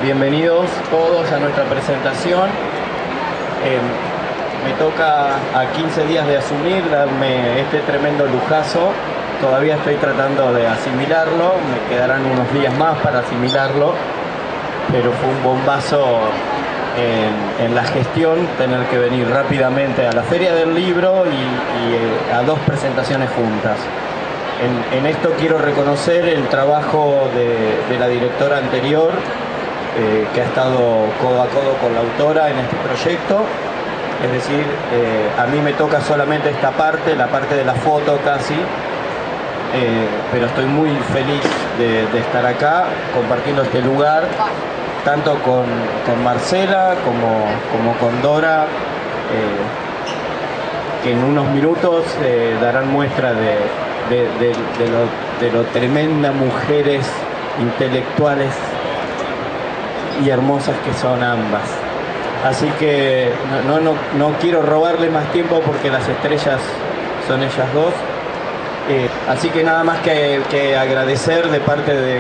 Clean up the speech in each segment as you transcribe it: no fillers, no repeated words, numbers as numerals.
Bienvenidos todos a nuestra presentación. Me toca a 15 días de asumir, darme este tremendo lujazo. Todavía estoy tratando de asimilarlo, me quedarán unos días más para asimilarlo, pero fue un bombazo en la gestión tener que venir rápidamente a la Feria del Libro y a dos presentaciones juntas. En esto quiero reconocer el trabajo de la directora anterior, que ha estado codo a codo con la autora en este proyecto. Es decir, a mí me toca solamente esta parte, la parte de la foto casi, pero estoy muy feliz de estar acá compartiendo este lugar, tanto con Marcela como con Dora, que en unos minutos darán muestra de lo tremendas mujeres intelectuales y hermosas que son ambas. Así que no quiero robarle más tiempo porque las estrellas son ellas dos. Así que nada más que agradecer de parte de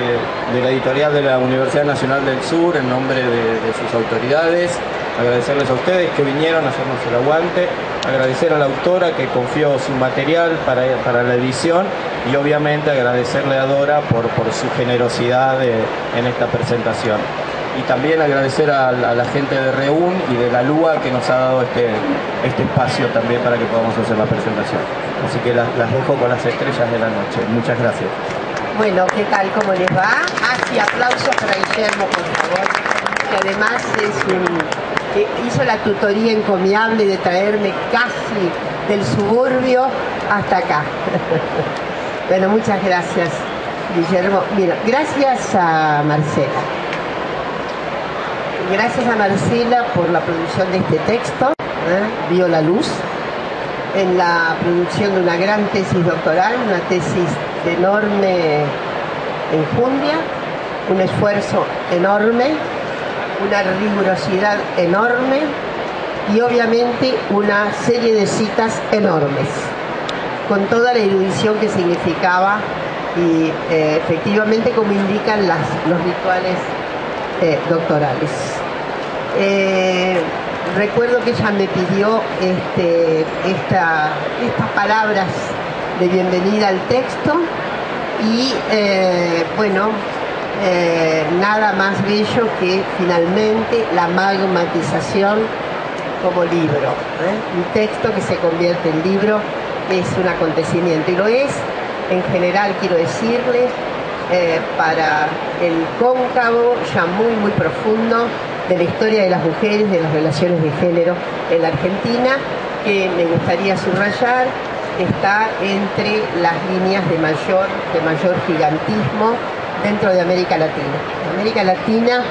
la editorial de la Universidad Nacional del Sur, en nombre de sus autoridades, agradecerles a ustedes que vinieron a hacernos el aguante, agradecer a la autora que confió su material para la edición y obviamente agradecerle a Dora por su generosidad en esta presentación. Y también agradecer a la gente de REUN y de la LUA que nos ha dado este espacio también para que podamos hacer la presentación. Así que las dejo con las estrellas de la noche. Muchas gracias. Bueno, ¿qué tal? ¿Cómo les va? Y aplausos para Guillermo, por favor, que además hizo la tutoría encomiable de traerme casi del suburbio hasta acá. Bueno, muchas gracias, Guillermo. Mira, gracias a Marcela. Gracias a Marcela por la producción de este texto, vio la luz, en la producción de una gran tesis doctoral, una tesis de enorme enjundia, un esfuerzo enorme, una rigurosidad enorme y obviamente una serie de citas enormes, con toda la erudición que significaba y efectivamente como indican los rituales doctorales. Recuerdo que ella me pidió estas palabras de bienvenida al texto y nada más bello que finalmente la magmatización como libro. Un texto que se convierte en libro es un acontecimiento y lo es en general, quiero decirle, para el cóncavo ya muy profundo de la historia de las mujeres, de las relaciones de género en la Argentina, que me gustaría subrayar, está entre las líneas de mayor gigantismo dentro de América Latina. América Latina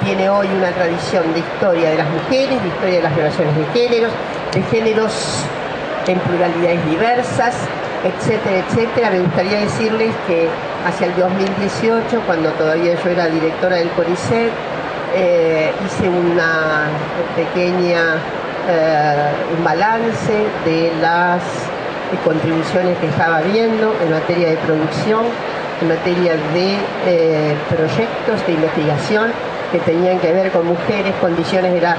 tiene hoy una tradición de historia de las mujeres, de historia de las relaciones de géneros en pluralidades diversas, etcétera, etcétera. Me gustaría decirles que hacia el 2018, cuando todavía yo era directora del CONICET, hice una pequeña un balance de las contribuciones que estaba habiendo en materia de producción, en materia de proyectos de investigación que tenían que ver con mujeres, condiciones de las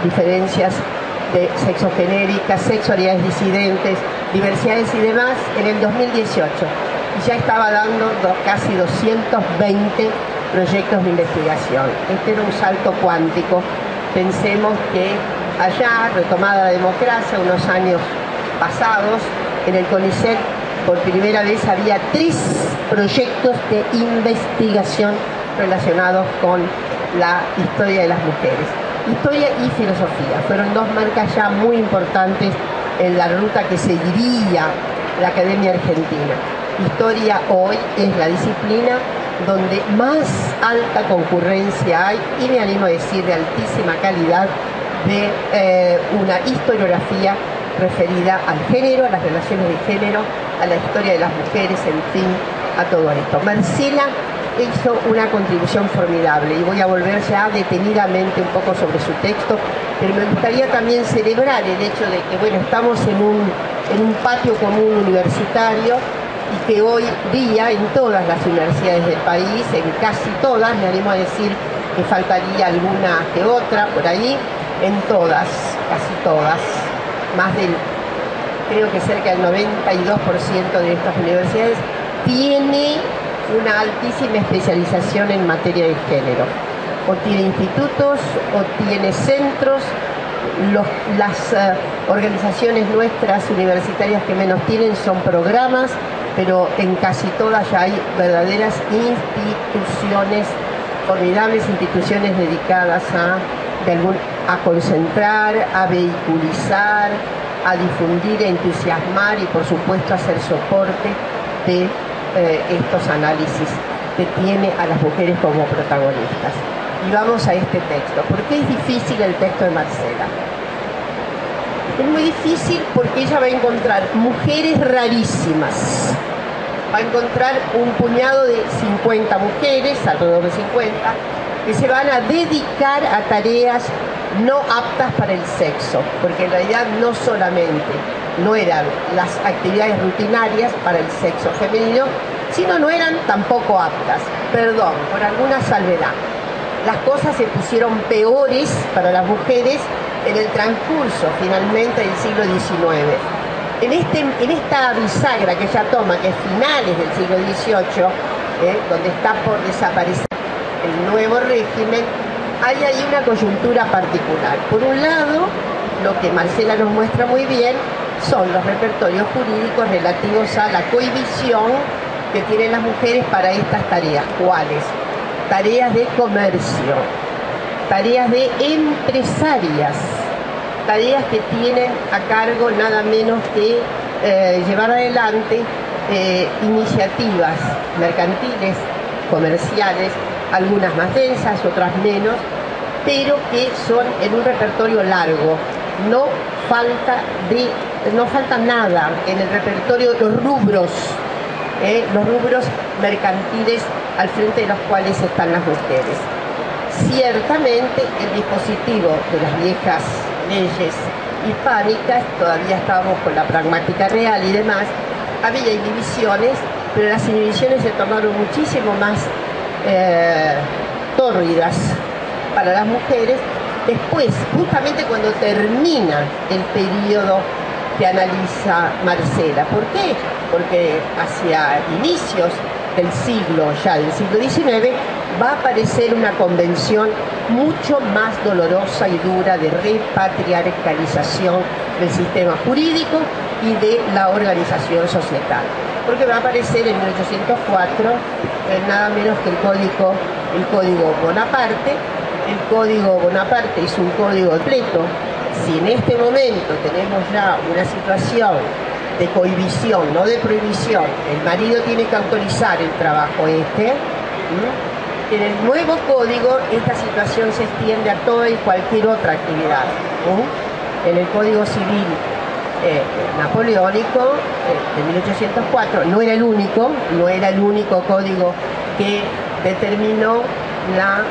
diferencias de sexogenéricas, sexualidades disidentes, diversidades y demás en el 2018. Y ya estaba dando casi 220 proyectos de investigación. Este era un salto cuántico. Pensemos que allá, retomada la democracia, unos años pasados, en el CONICET por primera vez había 3 proyectos de investigación relacionados con la historia de las mujeres. Historia y filosofía fueron 2 marcas ya muy importantes en la ruta que seguiría la Academia Argentina. Historia hoy es la disciplina donde más alta concurrencia hay, y me animo a decir de altísima calidad, de una historiografía referida al género, a las relaciones de género, a la historia de las mujeres, en fin, a todo esto. Marcela hizo una contribución formidable y voy a volver ya detenidamente un poco sobre su texto, pero me gustaría también celebrar el hecho de que, bueno, estamos en un patio común universitario y que hoy día en todas las universidades del país, en casi todas, me animo a decir que faltaría alguna que otra por ahí, en todas, casi todas, más del, creo que cerca del 92% de estas universidades tiene una altísima especialización en materia de género. O tiene institutos, o tiene centros. Las organizaciones nuestras universitarias que menos tienen son programas, pero en casi todas ya hay verdaderas instituciones, formidables instituciones dedicadas a concentrar, a vehiculizar, a difundir, a entusiasmar y por supuesto a hacer soporte de estos análisis que tiene a las mujeres como protagonistas. Y vamos a este texto. ¿Por qué es difícil el texto de Marcela? Es muy difícil porque ella va a encontrar mujeres rarísimas. Va a encontrar un puñado de 50 mujeres, alrededor de 50, que se van a dedicar a tareas no aptas para el sexo, porque en realidad no solamente no eran las actividades rutinarias para el sexo femenino, sino no eran tampoco aptas, perdón, por alguna salvedad. Las cosas se pusieron peores para las mujeres en el transcurso finalmente del siglo XIX. En esta bisagra que ella toma, que es finales del siglo XVIII, donde está por desaparecer el nuevo régimen, hay ahí una coyuntura particular. Por un lado, lo que Marcela nos muestra muy bien son los repertorios jurídicos relativos a la cohibición que tienen las mujeres para estas tareas. ¿Cuáles? Tareas de comercio, tareas de empresarias, tareas que tienen a cargo nada menos que llevar adelante iniciativas mercantiles, comerciales, algunas más densas, otras menos, pero que son en un repertorio largo. No falta nada en el repertorio, los rubros mercantiles al frente de los cuales están las mujeres. Ciertamente el dispositivo de las viejas leyes hispánicas, todavía estábamos con la pragmática real y demás, había inhibiciones, pero las inhibiciones se tornaron muchísimo más tórridas para las mujeres después, justamente cuando termina el periodo que analiza Marcela. ¿Por qué? Porque hacia inicios del siglo XIX, va a aparecer una convención mucho más dolorosa y dura de repatriarcalización del sistema jurídico y de la organización societal. Porque va a aparecer en 1804 nada menos que el Código Bonaparte. El Código Bonaparte es un código completo. Si en este momento tenemos ya una situación de cohibición, no de prohibición, el marido tiene que autorizar el trabajo en el nuevo código esta situación se extiende a toda y cualquier otra actividad. En el Código Civil napoleónico de 1804 no era el único código que determinó la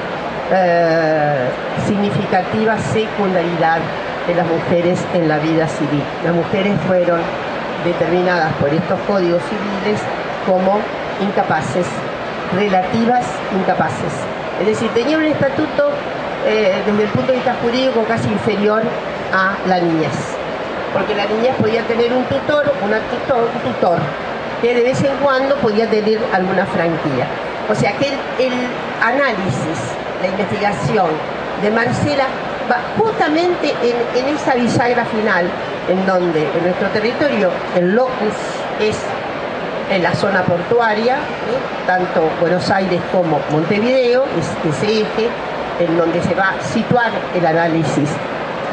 significativa secundaridad de las mujeres en la vida civil. Las mujeres fueron determinadas por estos códigos civiles como incapaces, relativas incapaces. Es decir, tenía un estatuto desde el punto de vista jurídico casi inferior a la niñez, porque la niñez podía tener un tutor, un tutor que de vez en cuando podía tener alguna franquía. O sea que el análisis, la investigación de Marcela va justamente en esa bisagra final, en donde en nuestro territorio el locus es en la zona portuaria, tanto Buenos Aires como Montevideo, es ese eje en donde se va a situar el análisis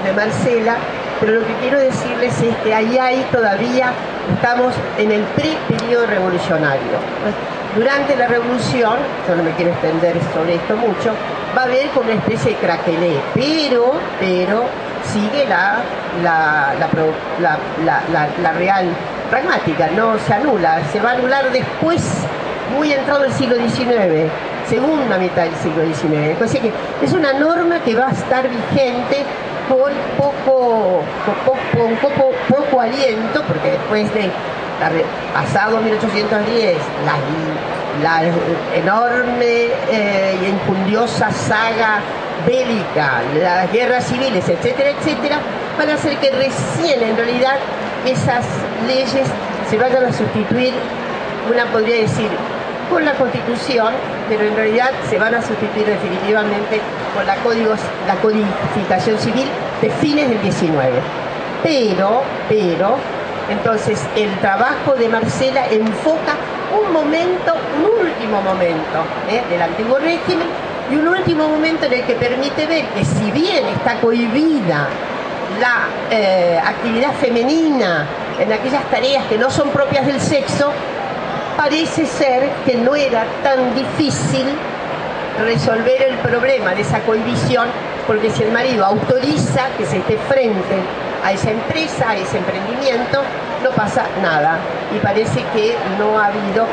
de Marcela, pero lo que quiero decirles es que ahí todavía estamos en el pre-periodo revolucionario. Durante la revolución, yo no me quiero extender sobre esto mucho, va a haber como una especie de craquelé, pero sigue la real pragmática, no se anula, se va a anular después, muy entrado el siglo XIX, segunda mitad del siglo XIX. Así que es una norma que va a estar vigente con poco aliento, porque después de pasado 1810, la enorme y gloriosa saga bélica, las guerras civiles, etcétera, etcétera, van a hacer que recién en realidad esas leyes se vayan a sustituir, una podría decir, con la Constitución, pero en realidad se van a sustituir definitivamente con la codificación civil de fines del 19. Pero, entonces el trabajo de Marcela enfoca un último momento del antiguo régimen, y un último momento en el que permite ver que si bien está cohibida la actividad femenina en aquellas tareas que no son propias del sexo, parece ser que no era tan difícil resolver el problema de esa cohibición, porque si el marido autoriza que se esté frente a esa empresa, a ese emprendimiento, no pasa nada. Y parece que no ha habido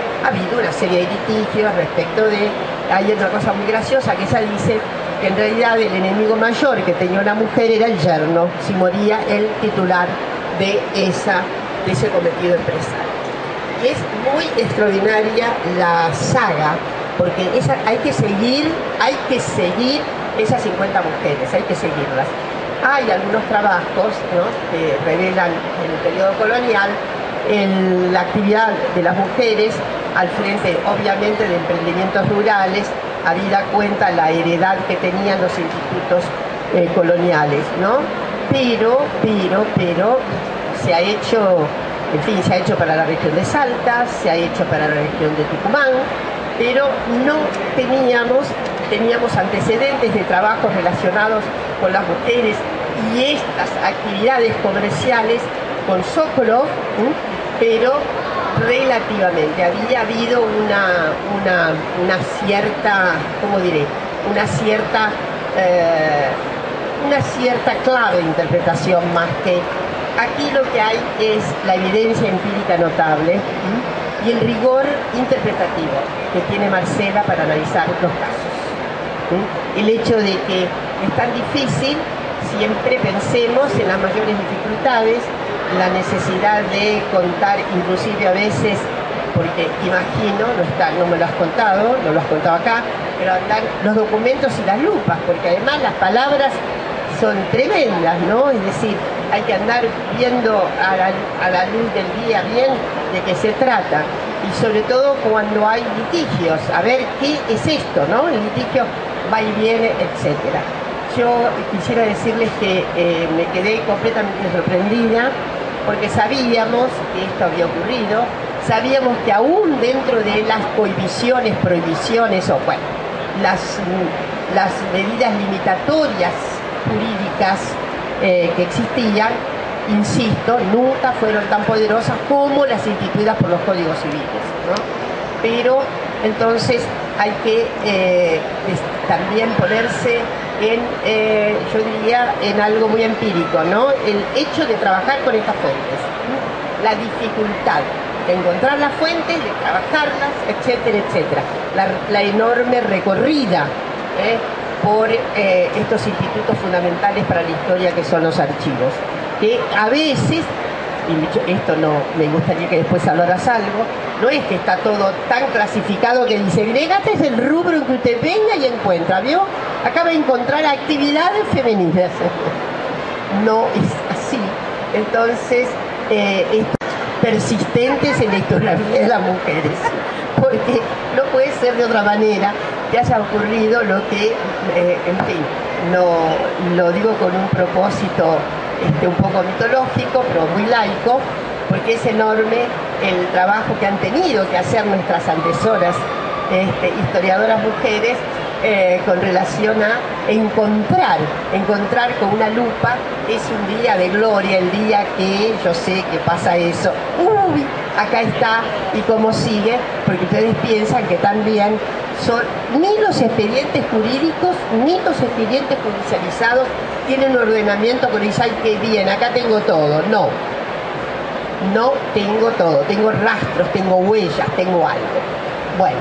una serie de litigios respecto de... Hay otra cosa muy graciosa, que ella dice que en realidad el enemigo mayor que tenía una mujer era el yerno, si moría el titular de ese cometido empresario. Y es muy extraordinaria la saga, porque hay que seguir esas 50 mujeres, hay que seguirlas. Hay algunos trabajos, ¿no?, que revelan en el periodo colonial la actividad de las mujeres al frente, obviamente, de emprendimientos rurales, habida cuenta la heredad que tenían los institutos coloniales, ¿no? Pero se ha hecho, en fin, se ha hecho para la región de Salta, se ha hecho para la región de Tucumán, pero no teníamos antecedentes de trabajos relacionados con las mujeres y estas actividades comerciales con Sokolov, pero relativamente había habido una cierta, ¿cómo diré?, una cierta clave de interpretación, más que aquí lo que hay es la evidencia empírica notable y el rigor interpretativo que tiene Marcela para analizar los casos. El hecho de que es tan difícil, siempre pensemos en las mayores dificultades, la necesidad de contar, inclusive a veces, porque imagino, no me lo has contado, no lo has contado acá, pero andar los documentos y las lupas, porque además las palabras son tremendas, ¿no? Es decir, hay que andar viendo a la luz del día bien de qué se trata, y sobre todo cuando hay litigios, a ver qué es esto, ¿no? El litigio va y viene, etcétera. Yo quisiera decirles que me quedé completamente sorprendida, porque sabíamos que esto había ocurrido, sabíamos que aún dentro de las prohibiciones, o bueno, las medidas limitatorias jurídicas que existían, insisto, nunca fueron tan poderosas como las instituidas por los códigos civiles, ¿no? Pero entonces hay que también ponerse yo diría, en algo muy empírico, ¿no? El hecho de trabajar con estas fuentes, la dificultad de encontrar las fuentes, de trabajarlas, etcétera, etcétera. La enorme recorrida por estos institutos fundamentales para la historia que son los archivos, que a veces, y esto no me gustaría que después hablaras algo, no es que está todo tan clasificado que dice, mira, este es el rubro en que usted venga y encuentra, ¿vio? Acá va a encontrar actividades femeninas. No es así. Entonces, persistentes en la historiografía de las mujeres, porque no puede ser de otra manera que haya ocurrido lo que, en fin, lo digo con un propósito un poco mitológico, pero muy laico, porque es enorme el trabajo que han tenido que hacer nuestras antesoras, historiadoras mujeres, con relación a encontrar con una lupa. Es un día de gloria, el día que yo sé que pasa eso, uy, acá está, y cómo sigue, porque ustedes piensan que también son ni los expedientes jurídicos ni los expedientes judicializados tienen un ordenamiento que dice, ay, qué bien, acá tengo todo. No tengo todo, tengo rastros, tengo huellas, tengo algo. Bueno,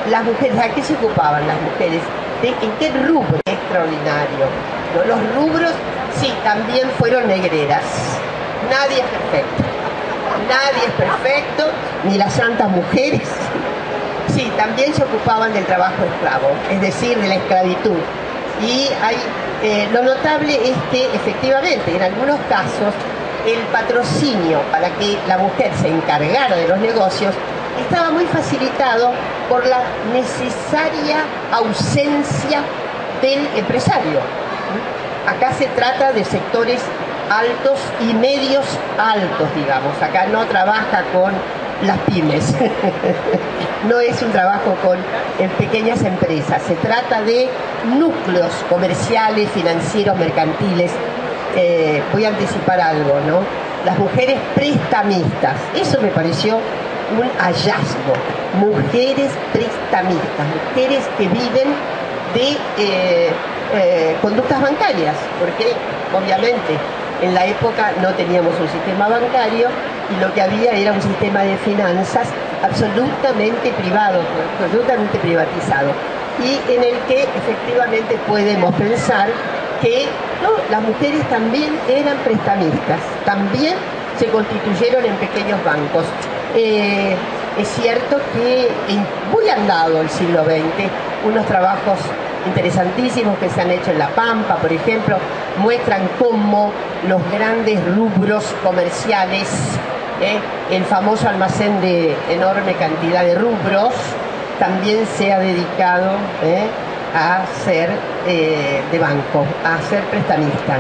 las mujeres, ¿a qué se ocupaban las mujeres? ¿En qué rubro? Extraordinario, ¿no? Los rubros, sí, también fueron negreras. Nadie es perfecto, ni las santas mujeres Sí, también se ocupaban del trabajo esclavo, es decir, de la esclavitud. Y lo notable es que efectivamente en algunos casos el patrocinio para que la mujer se encargara de los negocios estaba muy facilitado por la necesaria ausencia del empresario. Acá se trata de sectores altos y medios altos, digamos. Acá no trabaja con las pymes, no es un trabajo en pequeñas empresas, se trata de núcleos comerciales, financieros, mercantiles. Voy a anticipar algo, ¿no? Las mujeres prestamistas, eso me pareció un hallazgo. Mujeres prestamistas, mujeres que viven de conductas bancarias, porque obviamente en la época no teníamos un sistema bancario y lo que había era un sistema de finanzas absolutamente privado, absolutamente privatizado, y en el que efectivamente podemos pensar que las mujeres también eran prestamistas, también se constituyeron en pequeños bancos. Es cierto que muy andado el siglo XX, unos trabajos interesantísimos que se han hecho en La Pampa, por ejemplo, muestran cómo los grandes rubros comerciales, el famoso almacén de enorme cantidad de rubros, también se ha dedicado a ser de banco, a ser prestamista.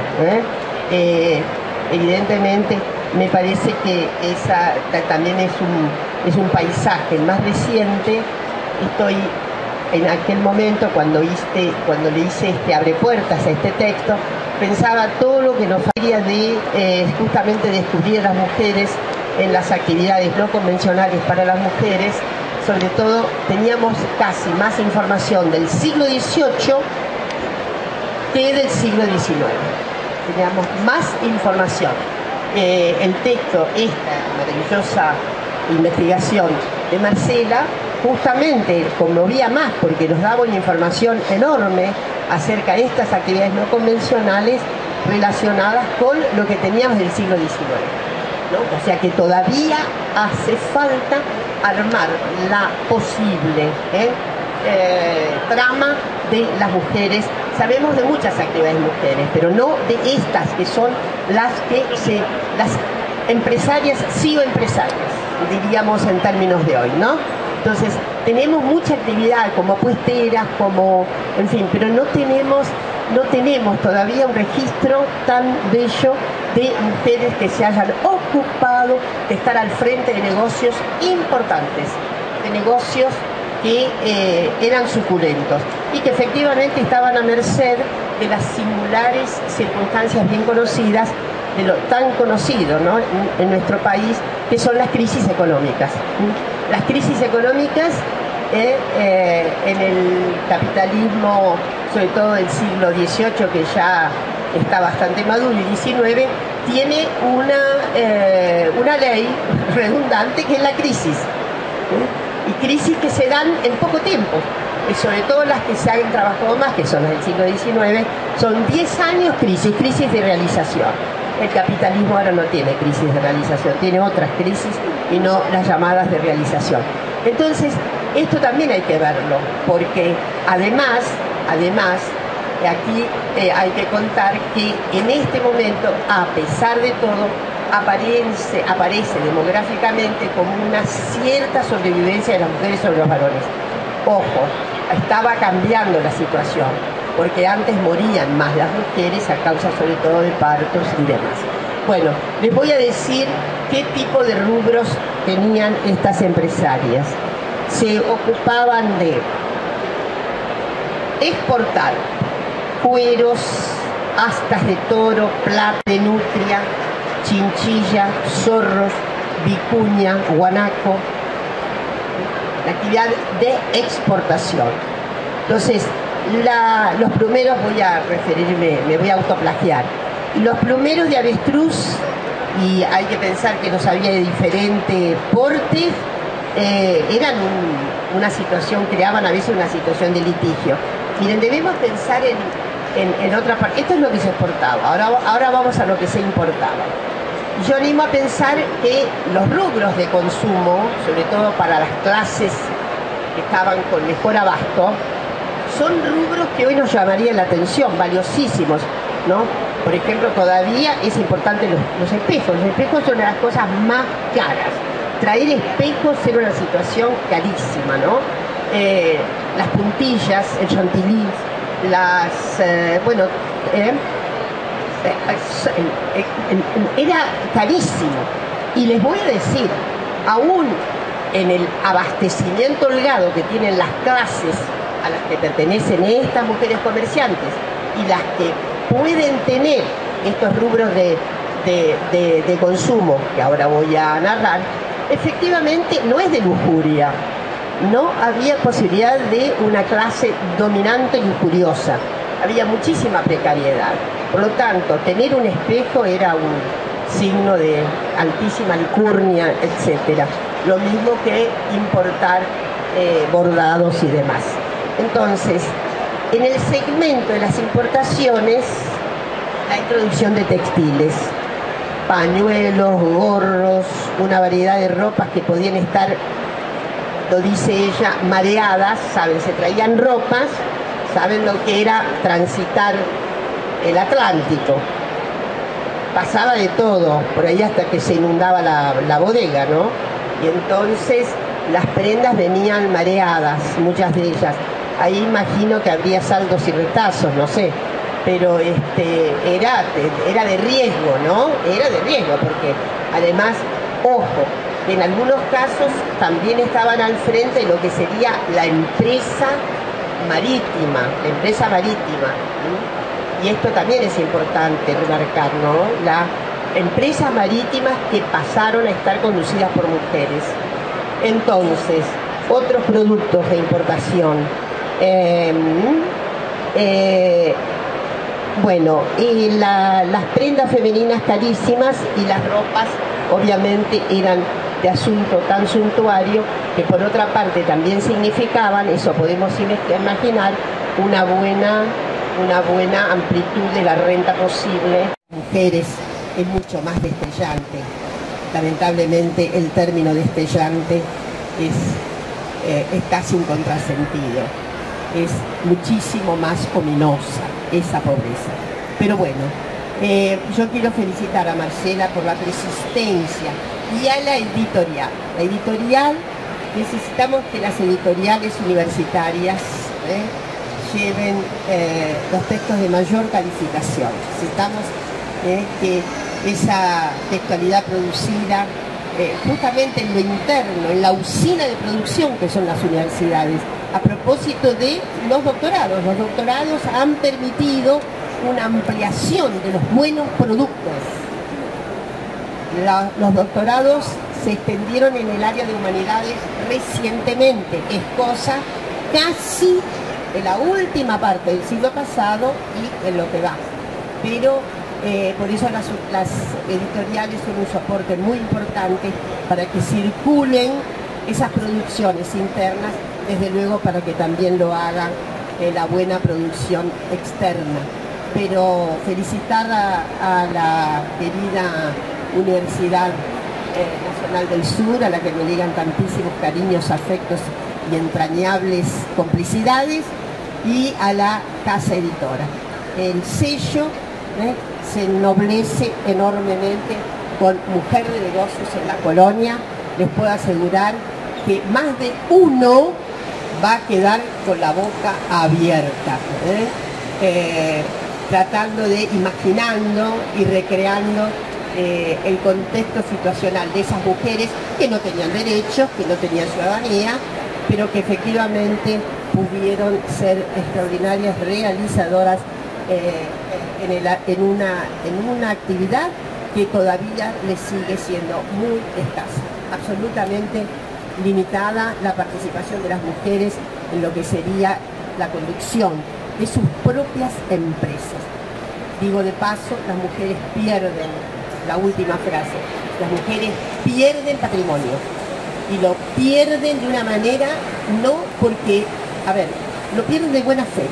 Evidentemente me parece que esa también es un paisaje más reciente. Estoy en aquel momento cuando le hice este abrepuertas a este texto, pensaba todo lo que nos faltaría de justamente descubrir a las mujeres en las actividades no convencionales para las mujeres. Sobre todo teníamos casi más información del siglo XVIII que del siglo XIX. Teníamos más información. El texto, esta maravillosa investigación de Marcela, justamente conmovía más porque nos daba una información enorme acerca de estas actividades no convencionales relacionadas con lo que teníamos del siglo XIX, ¿no? O sea que todavía hace falta armar la posible trama de las mujeres. Sabemos de muchas actividades de mujeres, pero no de estas que son las empresarias, sí o empresarias, diríamos en términos de hoy, ¿no? Entonces, tenemos mucha actividad como puesteras, como, en fin, pero no tenemos todavía un registro tan bello de mujeres que se hayan ocupado de estar al frente de negocios importantes, de negocios que eran suculentos y que efectivamente estaban a merced de las singulares circunstancias bien conocidas, de lo tan conocido, ¿no?, en nuestro país, que son las crisis económicas. Las crisis económicas en el capitalismo, sobre todo del siglo XVIII, que ya está bastante maduro, y XIX, tiene una ley redundante que es la crisis. Y crisis que se dan en poco tiempo. Y sobre todo las que se han trabajado más, que son las del siglo XIX, son 10 años crisis de realización. El capitalismo ahora no tiene crisis de realización, tiene otras crisis y no las llamadas de realización. Entonces, esto también hay que verlo, porque además, aquí hay que contar que en este momento, a pesar de todo, aparece demográficamente como una cierta sobrevivencia de las mujeres sobre los varones. Ojo, estaba cambiando la situación, porque antes morían más las mujeres a causa sobre todo de partos y demás. Bueno, les voy a decir qué tipo de rubros tenían estas empresarias. Se ocupaban de exportar cueros, astas de toro, plata de nutria, chinchilla, zorros, vicuña, guanaco, la actividad de exportación. Entonces, los plumeros, voy a referirme, me voy a autoplagiar. Los plumeros de avestruz, y hay que pensar que los había de diferente porte, eran una situación, creaban a veces una situación de litigio. Miren, debemos pensar en otra parte. Esto es lo que se exportaba, ahora vamos a lo que se importaba. Yo animo a pensar que los rubros de consumo, sobre todo para las clases que estaban con mejor abasto, son rubros que hoy nos llamarían la atención, valiosísimos, ¿no? Por ejemplo, todavía es importante los espejos. Los espejos son una de las cosas más caras. Traer espejos era una situación carísima, ¿no? Las puntillas, el chantilly, era carísimo. Y les voy a decir, aún en el abastecimiento holgado que tienen las clases a las que pertenecen estas mujeres comerciantes y las que pueden tener estos rubros de consumo que ahora voy a narrar, efectivamente no es de lujuria, no había posibilidad de una clase dominante y lujuriosa, había muchísima precariedad. Por lo tanto, tener un espejo era un signo de altísima alcurnia, etc. Lo mismo que importar bordados y demás. Entonces, en el segmento de las importaciones, la introducción de textiles, pañuelos, gorros, una variedad de ropas que podían estar, lo dice ella, mareadas, ¿saben? Se traían ropas, ¿saben lo que era transitar el Atlántico? Pasaba de todo, por ahí hasta que se inundaba la bodega, ¿no? Y entonces las prendas venían mareadas, muchas de ellas. Ahí imagino que habría saldos y retazos, no sé, pero era de riesgo, ¿no? Era de riesgo, porque además, ojo, en algunos casos también estaban al frente de lo que sería la empresa marítima, ¿sí? Y esto también es importante remarcar, ¿no? Las empresas marítimas que pasaron a estar conducidas por mujeres. Entonces, otros productos de importación. Bueno, y las prendas femeninas carísimas y las ropas obviamente eran de asunto tan suntuario que por otra parte también significaban, eso podemos imaginar, una buena amplitud de la renta posible. Mujeres es mucho más destellante. Lamentablemente el término destellante es casi un contrasentido. Es muchísimo más ominosa esa pobreza. Pero bueno, yo quiero felicitar a Marcela por la persistencia y a la editorial. La editorial, necesitamos que las editoriales universitarias lleven los textos de mayor calificación. Necesitamos que esa textualidad producida justamente en lo interno, en la usina de producción que son las universidades. A propósito de los doctorados han permitido una ampliación de los buenos productos. Los doctorados se extendieron en el área de humanidades recientemente, es cosa casi de la última parte del siglo pasado y en lo que va. Pero por eso las editoriales son un soporte muy importante para que circulen esas producciones internas, desde luego para que también lo hagan la buena producción externa. Pero felicitar a la querida Universidad Nacional del Sur, a la que me digan tantísimos cariños, afectos y entrañables complicidades, y a la casa editora. El sello se ennoblece enormemente con Mujer de Negocios en la Colonia. Les puedo asegurar que más de uno va a quedar con la boca abierta, imaginando y recreando el contexto situacional de esas mujeres que no tenían derechos, que no tenían ciudadanía, pero que efectivamente pudieron ser extraordinarias realizadoras en una actividad que todavía les sigue siendo muy escasa, absolutamente limitada la participación de las mujeres en lo que sería la conducción de sus propias empresas. Digo de paso, las mujeres pierden, la última frase, las mujeres pierden patrimonio y lo pierden de una manera, no porque, lo pierden de buena fe.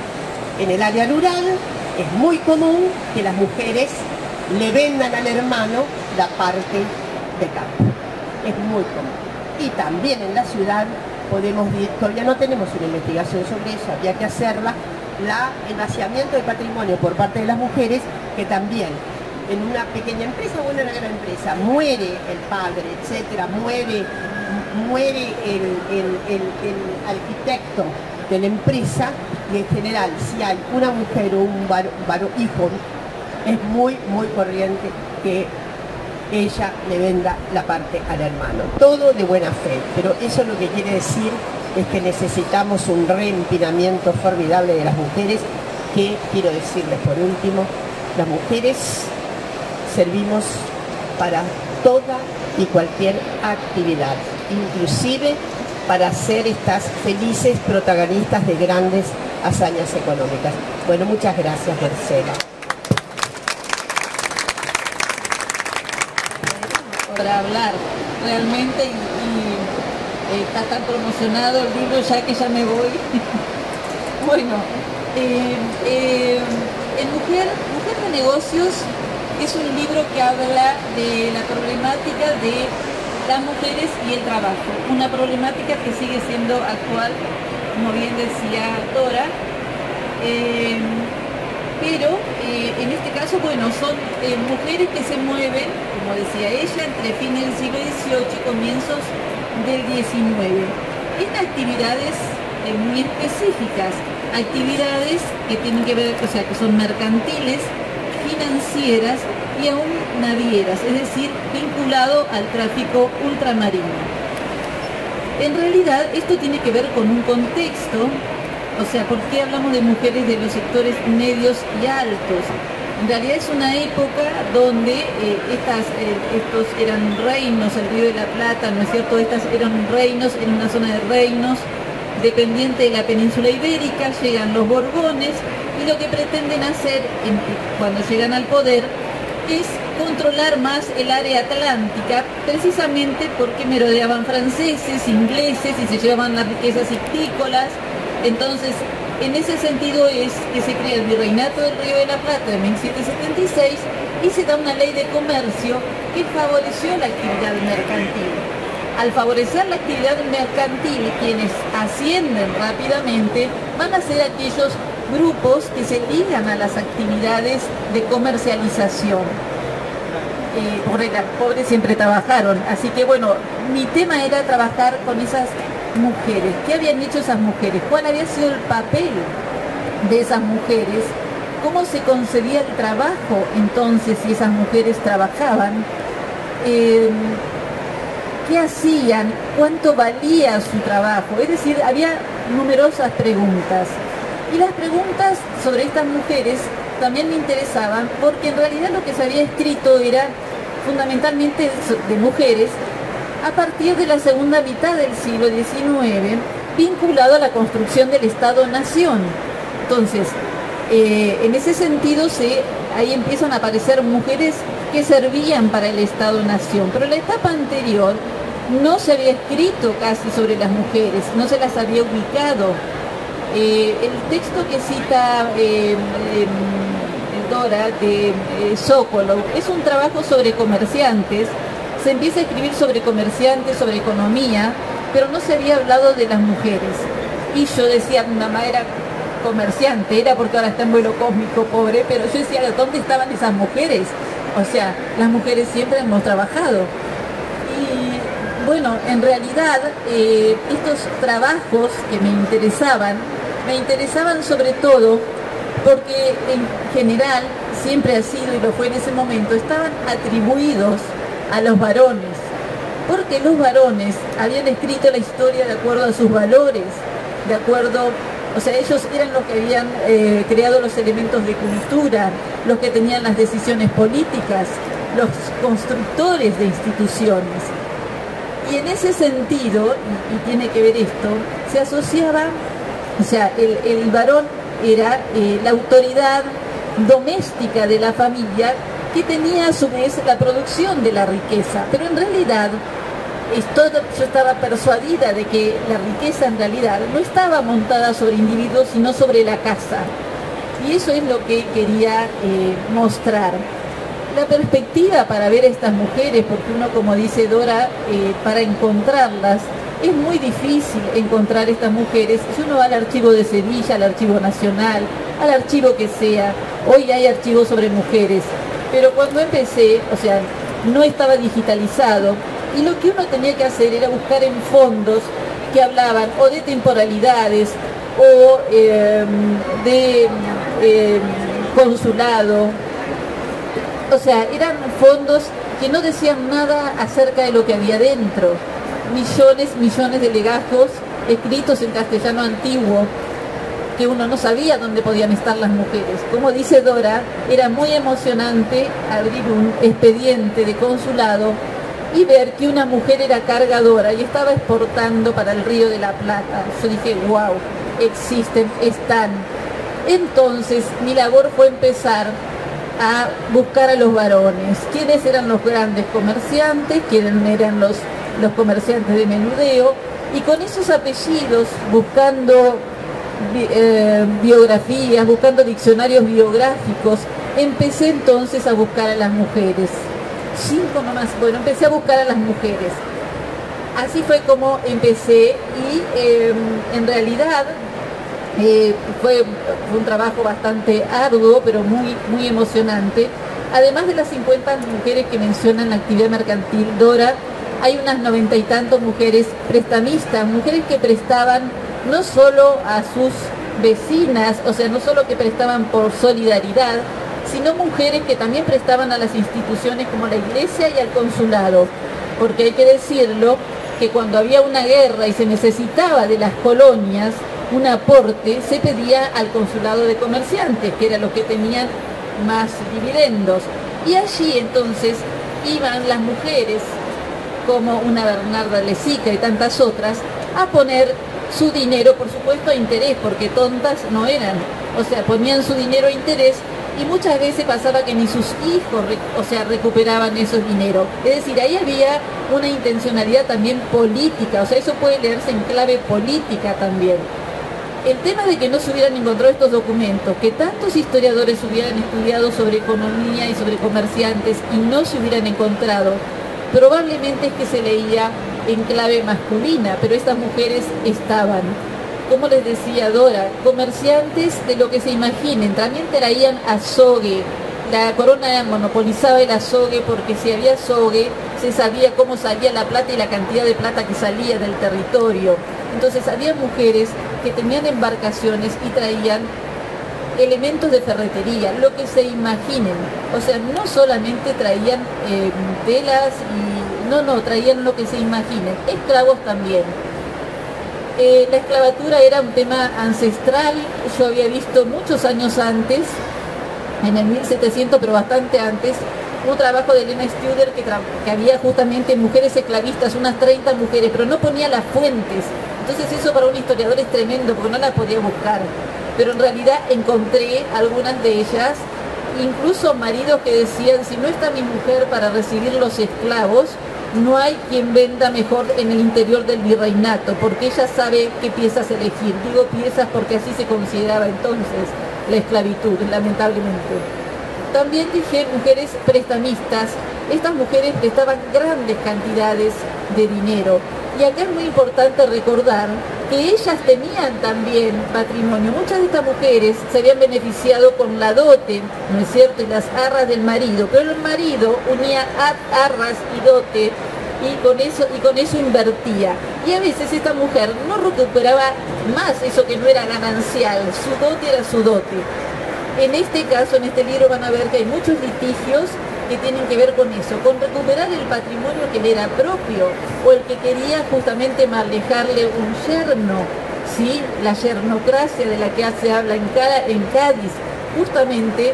En el área rural es muy común que las mujeres le vendan al hermano la parte de campo. Es muy común. Y también en la ciudad, podemos, todavía no tenemos una investigación sobre eso, había que hacerla, el vaciamiento de patrimonio por parte de las mujeres, que también en una pequeña empresa o en una gran empresa muere el padre, etcétera, muere el arquitecto de la empresa, y en general si hay una mujer o un varón hijo, es muy corriente que ella le venda la parte al hermano, todo de buena fe, pero eso lo que quiere decir es que necesitamos un reempinamiento formidable de las mujeres, que quiero decirles por último, las mujeres servimos para toda y cualquier actividad, inclusive para ser estas felices protagonistas de grandes hazañas económicas. Bueno, muchas gracias, Marcela. Para hablar realmente y está tan promocionado el libro ya que ya me voy. Bueno, en Mujer de Negocios es un libro que habla de la problemática de las mujeres y el trabajo, una problemática que sigue siendo actual, como bien decía Dora, pero en este caso, bueno, son mujeres que se mueven, como decía ella, entre fines del siglo XVIII y comienzos del XIX, en actividades muy específicas, actividades que tienen que ver, o sea, que son mercantiles, financieras y aún navieras, es decir, vinculado al tráfico ultramarino. En realidad, esto tiene que ver con un contexto. O sea, ¿por qué hablamos de mujeres de los sectores medios y altos? En realidad es una época donde estos eran reinos, el Río de la Plata, ¿no es cierto? Estas eran reinos, en una zona de reinos dependiente de la península ibérica, llegan los Borbones y lo que pretenden hacer cuando llegan al poder es controlar más el área atlántica, precisamente porque merodeaban franceses, ingleses y se llevaban las riquezas histícolas. Entonces, en ese sentido es que se crea el Virreinato del Río de la Plata en 1776 y se da una ley de comercio que favoreció la actividad mercantil. Al favorecer la actividad mercantil, quienes ascienden rápidamente van a ser aquellos grupos que se ligan a las actividades de comercialización. Las pobres siempre trabajaron, así que bueno, mi tema era trabajar con esas mujeres. ¿Qué habían hecho esas mujeres? ¿Cuál había sido el papel de esas mujeres? ¿Cómo se concebía el trabajo entonces si esas mujeres trabajaban? ¿Qué hacían? ¿Cuánto valía su trabajo? Es decir, había numerosas preguntas. Y las preguntas sobre estas mujeres también me interesaban porque en realidad lo que se había escrito era fundamentalmente de mujeres a partir de la segunda mitad del siglo XIX, vinculado a la construcción del Estado-Nación. Entonces, en ese sentido, ahí empiezan a aparecer mujeres que servían para el Estado-Nación, pero en la etapa anterior no se había escrito casi sobre las mujeres, no se las había ubicado. El texto que cita Dora de Sokolov es un trabajo sobre comerciantes. Se empieza a escribir sobre comerciantes, sobre economía, pero no se había hablado de las mujeres. Y yo decía, mi mamá era comerciante, era porque ahora está en vuelo cósmico, pobre, pero yo decía, ¿dónde estaban esas mujeres? O sea, las mujeres siempre hemos trabajado. Y bueno, en realidad, estos trabajos que me interesaban sobre todo porque en general, siempre ha sido y lo fue en ese momento, estaban atribuidos a los varones, porque los varones habían escrito la historia de acuerdo a sus valores, de acuerdo, o sea, ellos eran los que habían creado los elementos de cultura, los que tenían las decisiones políticas, los constructores de instituciones. Y en ese sentido, y tiene que ver esto, se asociaba, o sea, el varón era la autoridad doméstica de la familia, que tenía a su vez la producción de la riqueza, pero en realidad yo estaba persuadida de que la riqueza en realidad no estaba montada sobre individuos, sino sobre la casa, y eso es lo que quería mostrar. La perspectiva para ver a estas mujeres, porque uno, como dice Dora, para encontrarlas es muy difícil encontrar estas mujeres. Si uno va al archivo de Sevilla, al archivo nacional, al archivo que sea, hoy hay archivos sobre mujeres, pero cuando empecé, o sea, no estaba digitalizado, y lo que uno tenía que hacer era buscar en fondos que hablaban o de temporalidades o de consulado. O sea, eran fondos que no decían nada acerca de lo que había dentro. Millones de legajos escritos en castellano antiguo, que uno no sabía dónde podían estar las mujeres. Como dice Dora, era muy emocionante abrir un expediente de consulado y ver que una mujer era cargadora y estaba exportando para el Río de la Plata. Yo dije, wow, existen, están. Entonces mi labor fue empezar a buscar a los varones, quiénes eran los grandes comerciantes, quiénes eran los comerciantes de menudeo, y con esos apellidos, buscando biografías, buscando diccionarios biográficos, empecé entonces a buscar a las mujeres. 5 nomás, bueno, empecé a buscar a las mujeres. Así fue como empecé, y en realidad fue un trabajo bastante arduo, pero muy emocionante. Además de las 50 mujeres que mencionan la actividad mercantil, Dora, hay unas 90 y tantos mujeres prestamistas, mujeres que prestaban no solo a sus vecinas, o sea, no solo que prestaban por solidaridad, sino mujeres que también prestaban a las instituciones como la iglesia y al consulado, porque hay que decirlo, que cuando había una guerra y se necesitaba de las colonias un aporte, se pedía al consulado de comerciantes, que era lo que tenían más dividendos, y allí entonces iban las mujeres, como una Bernarda Lezica y tantas otras, a poner su dinero, por supuesto a interés, porque tontas no eran, o sea, ponían su dinero a interés, y muchas veces pasaba que ni sus hijos, recuperaban esos dineros. Es decir, ahí había una intencionalidad también política, o sea, eso puede leerse en clave política también. El tema de que no se hubieran encontrado estos documentos, que tantos historiadores hubieran estudiado sobre economía y sobre comerciantes y no se hubieran encontrado, probablemente es que se leía en clave masculina, pero estas mujeres estaban, como les decía Dora, comerciantes de lo que se imaginen. También traían azogue. La corona monopolizaba el azogue porque si había azogue se sabía cómo salía la plata y la cantidad de plata que salía del territorio. Entonces había mujeres que tenían embarcaciones y traían elementos de ferretería, lo que se imaginen. O sea, no solamente traían telas traían lo que se imaginen. Esclavos también. La esclavatura era un tema ancestral. Yo había visto muchos años antes, en el 1700, pero bastante antes, un trabajo de Elena Studer que había justamente mujeres esclavistas, unas 30 mujeres, pero no ponía las fuentes. Entonces eso para un historiador es tremendo, porque no las podía buscar. Pero en realidad encontré algunas de ellas, incluso maridos que decían, si no está mi mujer para recibir los esclavos, no hay quien venda mejor en el interior del virreinato, porque ella sabe qué piezas elegir. Digo piezas porque así se consideraba entonces la esclavitud, lamentablemente. También dije mujeres prestamistas. Estas mujeres prestaban grandes cantidades de dinero. Y acá es muy importante recordar que ellas tenían también patrimonio. Muchas de estas mujeres se habían beneficiado con la dote, ¿no es cierto?, y las arras del marido, pero el marido unía arras y dote y con eso invertía. Y a veces esta mujer no recuperaba más eso que no era ganancial, su dote era su dote. En este caso, en este libro van a ver que hay muchos litigios que tienen que ver con eso, con recuperar el patrimonio que le era propio, o el que quería justamente manejarle un yerno, ¿sí? La yernocracia de la que se habla en Cádiz, justamente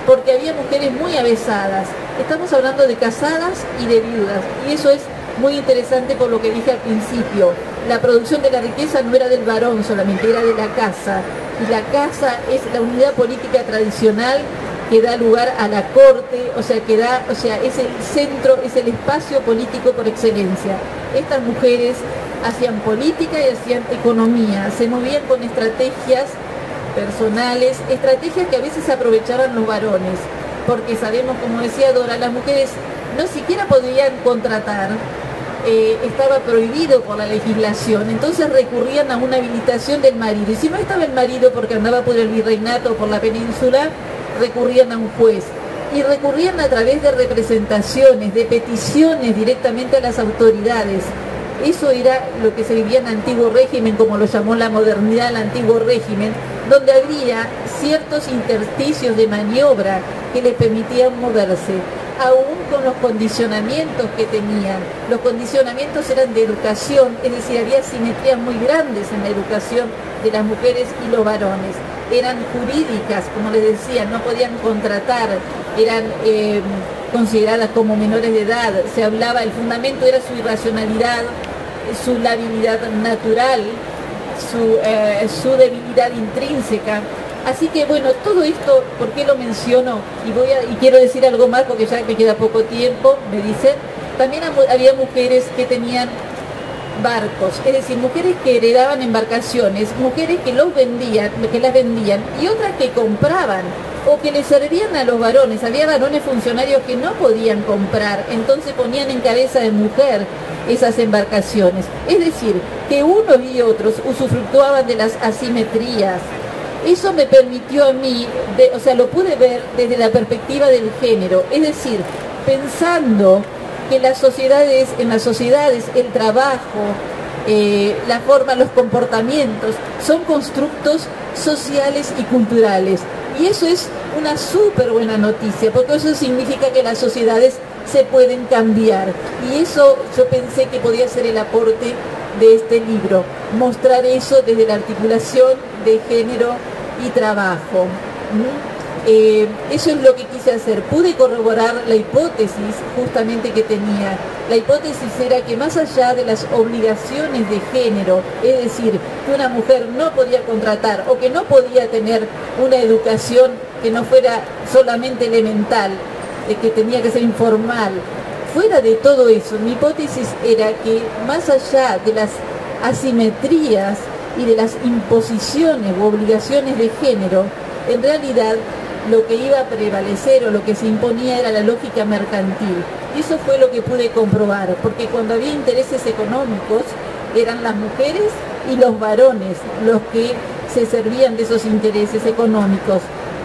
porque había mujeres muy avesadas. Estamos hablando de casadas y de viudas, y eso es muy interesante por lo que dije al principio. La producción de la riqueza no era del varón solamente, era de la casa, y la casa es la unidad política tradicional que da lugar a la corte, es el centro, es el espacio político por excelencia. Estas mujeres hacían política y hacían economía, se movían con estrategias personales, estrategias que a veces aprovechaban los varones, porque sabemos, como decía Dora, las mujeres no siquiera podían contratar estaba prohibido por la legislación, entonces recurrían a una habilitación del marido, y si no estaba el marido porque andaba por el virreinato o por la península, recurrían a un juez, y recurrían a través de representaciones, de peticiones directamente a las autoridades. Eso era lo que se vivía en el antiguo régimen, como lo llamó la modernidad el antiguo régimen, donde había ciertos intersticios de maniobra que les permitían moverse, aún con los condicionamientos que tenían. Los condicionamientos eran de educación, es decir, había asimetrías muy grandes en la educación de las mujeres y los varones. Eran jurídicas, como les decía, no podían contratar, eran consideradas como menores de edad. Se hablaba, el fundamento era su irracionalidad, su labilidad natural, su debilidad intrínseca. Así que bueno, todo esto, ¿por qué lo menciono? Y quiero decir algo más porque ya me queda poco tiempo, me dicen. También había mujeres que tenían barcos, es decir, mujeres que heredaban embarcaciones, mujeres que las vendían y otras que compraban o que le servían a los varones. Había varones funcionarios que no podían comprar, entonces ponían en cabeza de mujer esas embarcaciones. Es decir, que unos y otros usufructuaban de las asimetrías. Eso me permitió a mí, lo pude ver desde la perspectiva del género, es decir, pensando que en las sociedades el trabajo, la forma, los comportamientos son constructos sociales y culturales. Y eso es una súper buena noticia, porque eso significa que las sociedades se pueden cambiar. Y eso yo pensé que podía ser el aporte de este libro, mostrar eso desde la articulación de género y trabajo. Eso es lo que quise hacer. Pude corroborar la hipótesis justamente que tenía. La hipótesis era que más allá de las obligaciones de género, es decir, que una mujer no podía contratar o que no podía tener una educación que no fuera solamente elemental, que tenía que ser informal, fuera de todo eso, mi hipótesis era que más allá de las asimetrías y de las imposiciones u obligaciones de género, en realidad lo que iba a prevalecer o lo que se imponía era la lógica mercantil. Y eso fue lo que pude comprobar, porque cuando había intereses económicos eran las mujeres y los varones los que se servían de esos intereses económicos.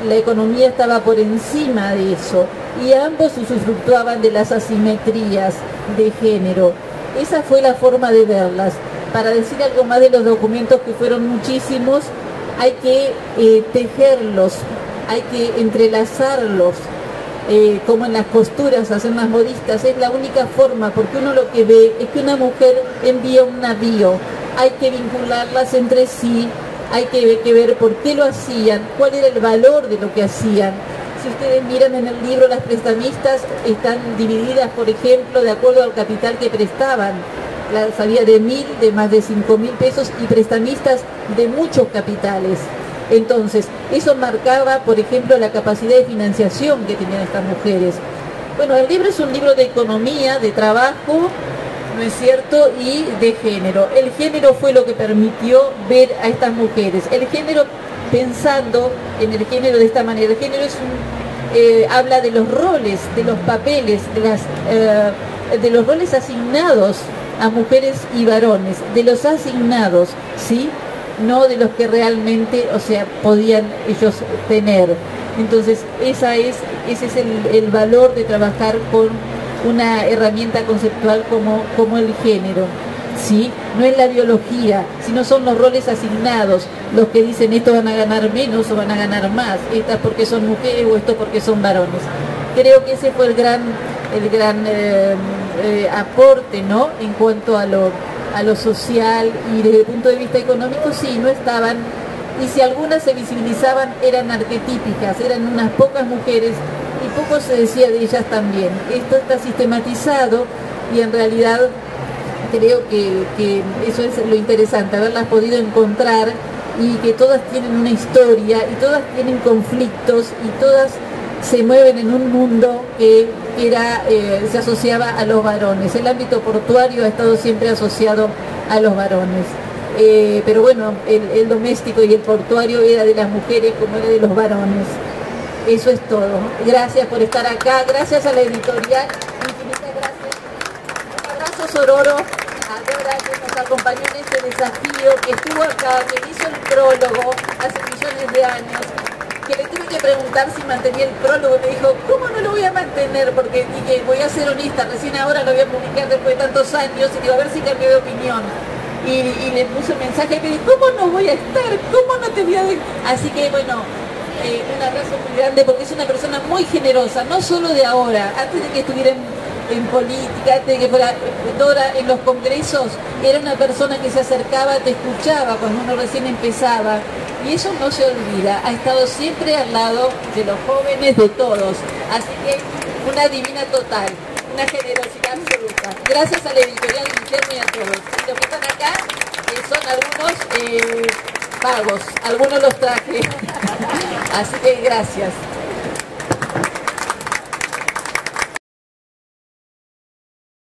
La economía estaba por encima de eso y ambos usufructuaban de las asimetrías de género. Esa fue la forma de verlas. Para decir algo más de los documentos, que fueron muchísimos, hay que tejerlos, hay que entrelazarlos, como en las costuras hacen las modistas. Es la única forma, porque uno lo que ve es que una mujer envía un navío, hay que vincularlas entre sí, hay que ver por qué lo hacían, cuál era el valor de lo que hacían. Si ustedes miran en el libro, las prestamistas están divididas, por ejemplo, de acuerdo al capital que prestaban. Las había de más de 5.000 pesos y prestamistas de muchos capitales. Entonces, eso marcaba, por ejemplo, la capacidad de financiación que tenían estas mujeres. Bueno, el libro es un libro de economía, de trabajo, ¿no es cierto?, y de género. El género fue lo que permitió ver a estas mujeres. El género, pensando en el género de esta manera, el género habla de los roles, de los papeles, de los roles asignados a mujeres y varones, de los asignados, ¿sí?, no de los que realmente, podían ellos tener. Entonces, ese es el valor de trabajar con una herramienta conceptual como el género, ¿sí? No es la biología, sino son los roles asignados los que dicen esto van a ganar menos o van a ganar más, estas porque son mujeres o esto porque son varones. Creo que ese fue el gran aporte, ¿no?, en cuanto a lo social, y desde el punto de vista económico sí, no estaban, y si algunas se visibilizaban eran arquetípicas, eran unas pocas mujeres y poco se decía de ellas también. Esto está sistematizado y en realidad creo que eso es lo interesante, haberlas podido encontrar, y que todas tienen una historia y todas tienen conflictos y todas se mueven en un mundo que se asociaba a los varones. El ámbito portuario ha estado siempre asociado a los varones, pero bueno, el doméstico y el portuario era de las mujeres como era de los varones. Eso es todo. Gracias por estar acá, gracias a la editorial, infinitas gracias. Un abrazo. Alfonso Sororo, a Dora, que nos acompañó en este desafío, que estuvo acá, que hizo el prólogo hace millones de años, que le tuve que preguntar si mantenía el prólogo, y me dijo, ¿cómo no lo voy a mantener? Porque dije, voy a ser honesta, recién ahora lo voy a publicar después de tantos años, y digo, a ver si cambió de opinión. Y le puse un mensaje y me dijo, ¿cómo no voy a estar? ¿Cómo no te voy a ver? Así que bueno, un abrazo muy grande, porque es una persona muy generosa, no solo de ahora, antes de que estuviera en política, antes de que fuera Dora en los congresos, era una persona que se acercaba, te escuchaba cuando uno recién empezaba, y eso no se olvida, ha estado siempre al lado de los jóvenes, de todos, así que una divina total, una generosidad absoluta. Gracias a la editorial Guillermo y a todos. Y los que están acá son algunos pagos, algunos los traje, así que gracias.